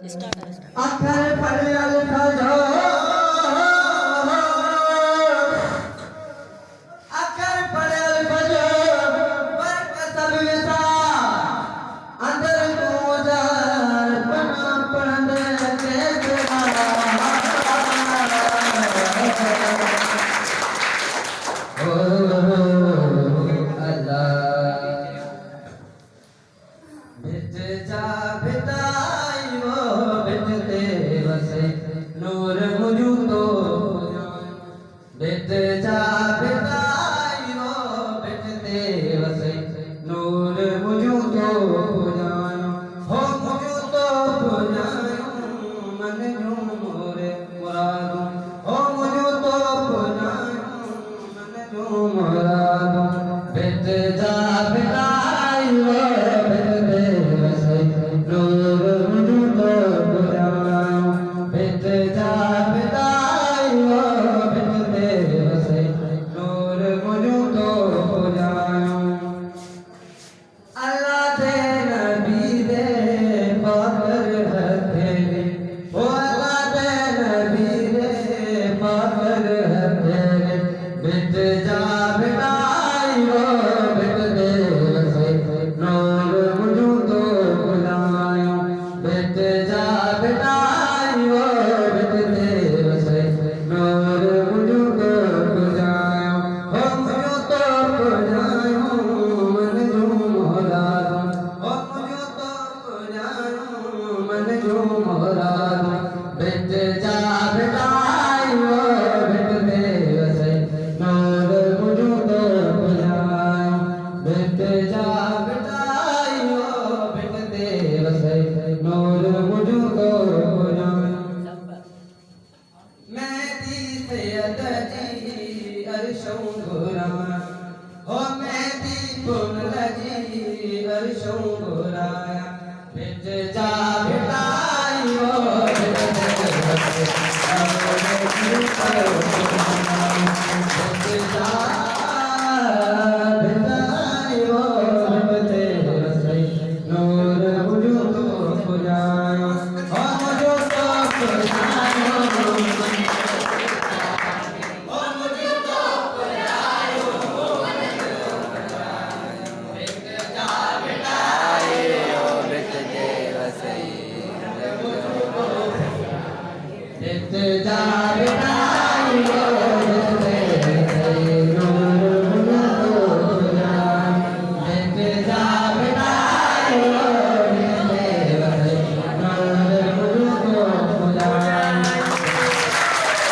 आखर पड़े अल्फाजो आखर पड़े अल्फाजो पर कसब विसा अंदर गुजार बना पढ़ने के नूर मुझू तो बित जा बिताई वो बितते वसे नूर मुझू तो पुजायो हो मुझू तो पुजायो मन जो मोरे मुरादो हो मुझू तो पुजायो मन जो मुरादो बित जा बिताई वो बितते वसे नूर मुझू तो पुजायो बित जा बिताई वो बितते वसे नूर मुझू तो पुजायो अल्लाह दे नबी दे पाकर हथेली ओ अल्लाह दे नबी दे पाकर हथेली बित जा बिताई वो बितते वसे नूर मुझू तो पुजायो बित जा बिताई वो बितते वसे नूर मुझू तो पुजायो हो मुझू तो पुजायो मन जो मुरादो हो मुझू तो पुजायो मन जो मुरादो बित जा बिताई वो बितते वसे नूर मुझू तो पुजायो बित जा बिताई वो बितते वसे नूर मुझू तो पुजायो मेहदी सैयद जी अरशों घुराया हो मेहदी पुनल जी अरशों घुराया बित जा बिताई वो बितते वसे बित जा बिताई वो बितते वसे नूर मुझू तो पुजायो हो मुझू तो पुजायो बित जा